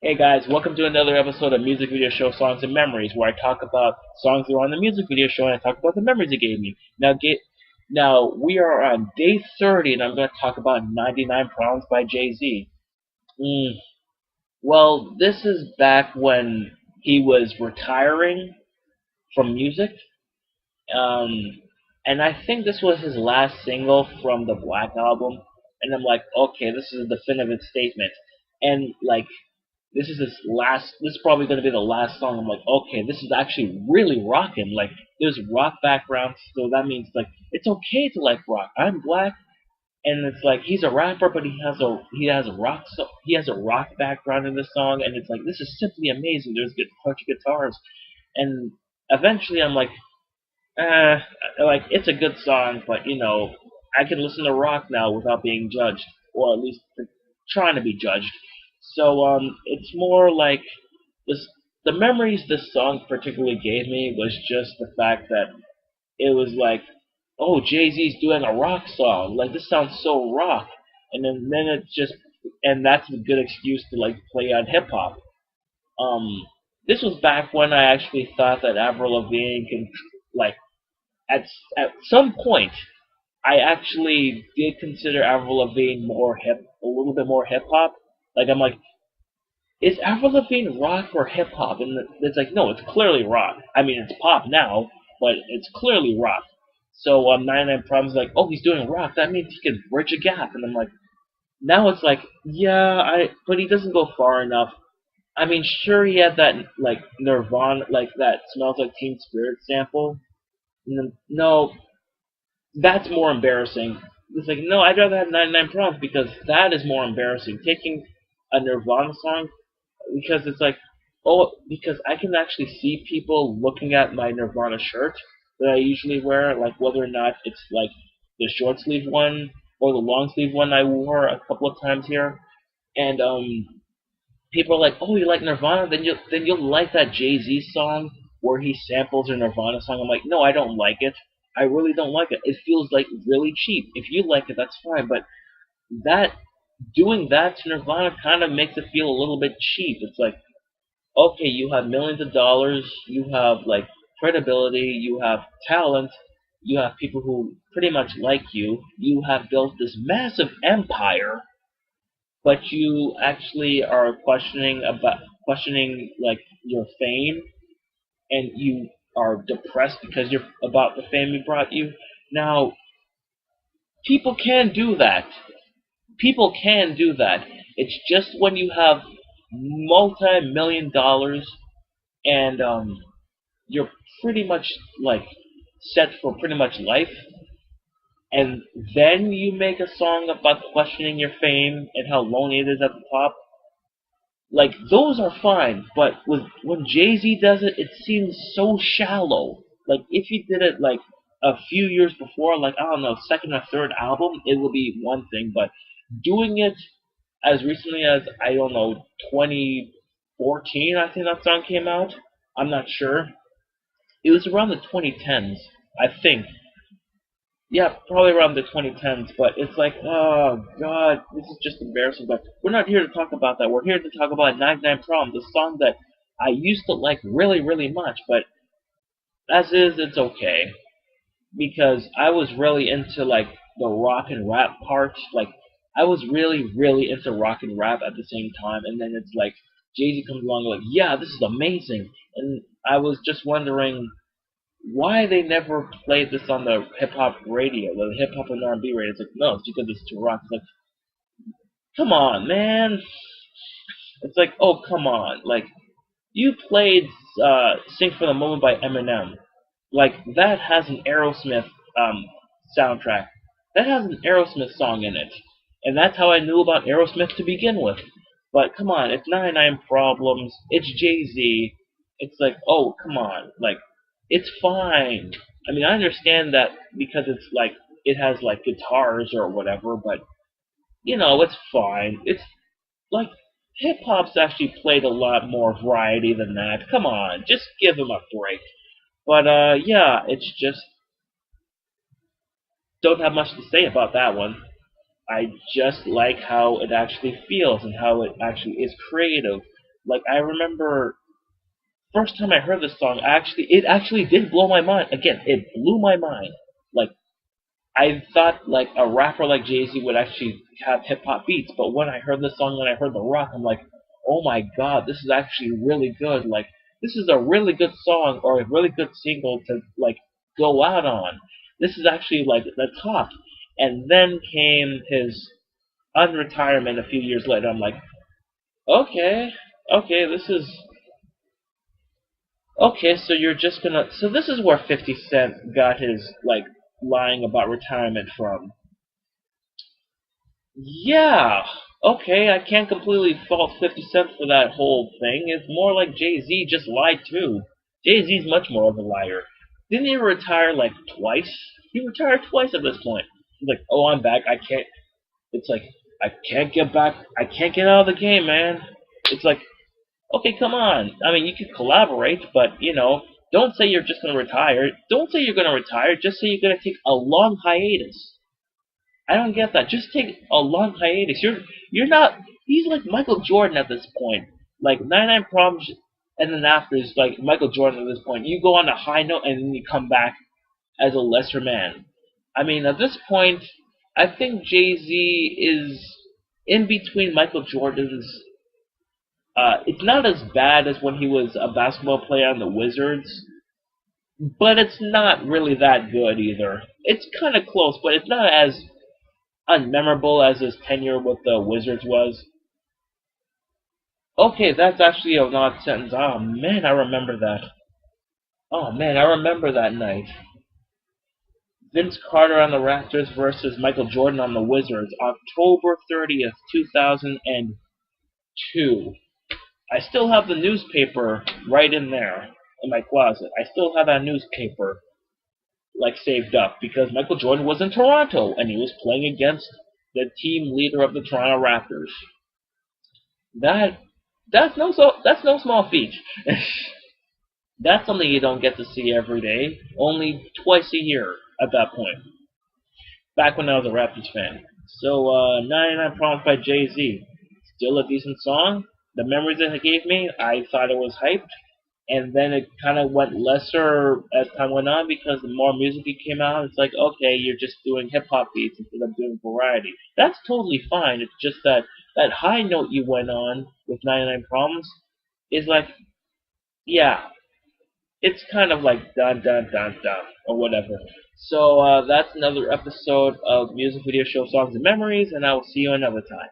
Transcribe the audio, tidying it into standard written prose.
Hey guys, welcome to another episode of Music Video Show Songs and Memories, where I talk about songs that are on the music video show and I talk about the memories it gave me. Now we are on day 30, and I'm going to talk about 99 Problems by Jay-Z. Mm, well, this is back when he was retiring from music, um, and I think this was his last single from the Black album. And I'm like, okay, this is a definitive statement. And like, this is probably going to be the last song. I'm like, okay, this is actually really rocking. Like, there's rock background, so that means like it's okay to like rock. I'm black, and it's like he's a rapper, but he has a rock background in this song, and it's like this is simply amazing. There's good touch guitars, and eventually I'm uh, like it's a good song, but I can listen to rock now without being judged, or at least trying to be judged. So it's more like this. The memories this song particularly gave me was just the fact that it was like, oh, Jay Z's doing a rock song. Like this sounds so rock, and then it just and that's a good excuse to like play on hip hop. Um, this was back when I actually thought that Avril Lavigne can like at at some point I actually did consider Avril Lavigne a little bit more hip hop. Like I'm like, is Avril Lavigne rock or hip hop? And it's like, no, it's clearly rock. I mean, it's pop now, but it's clearly rock. So 99 Problems like, oh, he's doing rock. That means he can bridge a gap. And I'm like, now it's like, yeah, but he doesn't go far enough. I mean, sure, he had that like Nirvana, like that Smells Like Teen Spirit sample. No, that's more embarrassing. It's like, no, I'd rather have 99 Problems because that is more embarrassing. Taking a Nirvana song, because it's like, oh, because I can actually see people looking at my Nirvana shirt that I usually wear, like whether or not it's like the short sleeve one or the long sleeve one I wore a couple of times here, and people are like, "Oh, you like Nirvana? Then you'll like that Jay Z song where he samples a Nirvana song." I'm like, "No, I don't like it. I really don't like it. It feels like really cheap. If you like it, that's fine, but that doing that to Nirvana kind of makes it feel a little bit cheap. It's like, okay, you have millions of dollars, you have like credibility, you have talent, you have people who pretty much like you, you have built this massive empire, but you actually are questioning like your fame, and you are depressed because you're about the fame it brought you. Now, people can do that. People can do that. It's just when you have multi-million dollars and you're pretty much like set for pretty much life, and then you make a song about questioning your fame and how lonely it is at the top. Like those are fine, but when Jay Z does it, it seems so shallow. Like if he did it like a few years before, like I don't know, second or third album, it would be one thing. But doing it as recently as I don't know 2014, I think that song came out. I'm not sure. It was around the 2010s, I think. Yeah, probably around the 2010s. But it's like, oh god, this is just embarrassing. But we're not here to talk about that. We're here to talk about 99 Problems, a song that I used to like really, really much. But as is, it's okay because I was really into like the rock and rap part. Like I was really, really into rock and rap at the same time. And then it's like Jay Z comes along like, yeah, this is amazing. And I was just wondering why they never played this on the hip hop radio, the hip hop and R&B radio. It's like, no, it's because it's too rock. It's like, come on, man. It's like, oh, come on. Like, you played "Sing for the Moment" by Eminem. Like that has an Aerosmith soundtrack. That has an Aerosmith song in it, and that's how I knew about Aerosmith to begin with. But come on, it's 99 Problems. It's Jay Z. It's like, oh, come on, like it's fine. I mean, I understand that because it's like it has like guitars or whatever, but it's fine. It's like hip hop's actually played a lot more variety than that. Come on, just give him a break. But yeah, it's just don't have much to say about that one. I just like how it actually feels and how it actually is creative. Like, I remember first time I heard this song, it actually did blow my mind. Again, it blew my mind. Like, I thought like a rapper like Jay-Z would actually have hip hop beats, but when I heard this song and I heard the rock, I'm like, oh my god, this is actually really good. Like, this is a really good song or a really good single to like go out on. This is actually like the top. And then came his unretirement a few years later. I'm like, okay, okay, this is okay. So you're just gonna. So this is where 50 Cent got his like lying about retirement from. Yeah. Okay, I can't completely fault 50 Cent for that whole thing. It's more like Jay-Z just lied too. Jay-Z's much more of a liar. Didn't he retire like twice? He retired twice at this point. He's like, oh, I'm back. I can't. It's like, I can't get back. I can't get out of the game, man. It's like, okay, come on. I mean, you could collaborate, but, don't say you're just going to retire. Don't say you're going to retire. Just say you're going to take a long hiatus. I don't get that. Just take a long hiatus. You're not. He's like Michael Jordan at this point. Like 99 Problems, and then after is like Michael Jordan at this point. You go on a high note and then you come back as a lesser man. I mean, at this point, I think Jay-Z is in between Michael Jordan's. It's not as bad as when he was a basketball player on the Wizards, but it's not really that good either. It's kind of close, but it's not as unmemorable as his tenure with the Wizards was. Okay, that's actually an odd sentence. Oh man, I remember that. Oh man, I remember that night. Vince Carter on the Raptors versus Michael Jordan on the Wizards, October 30th, 2002. I still have the newspaper right in there in my closet. I still have that newspaper like saved up because Michael Jordan was in Toronto and he was playing against the team leader of the Toronto Raptors. That's no small feat. That's something you don't get to see every day. Only twice a year at that point. Back when I was a Raptors fan. So 99 Problems by Jay-Z. Still a decent song. The memories that it gave me, I thought it was hyped. And then it kind of went lesser as time went on because the more music it came out, it's like, okay, you're just doing hip hop beats instead of doing variety. That's totally fine. It's just that that high note you went on with 99 Problems is like, yeah, it's kind of like dun dun dun dun or whatever. So that's another episode of Music Video Show Songs and Memories, and I will see you another time.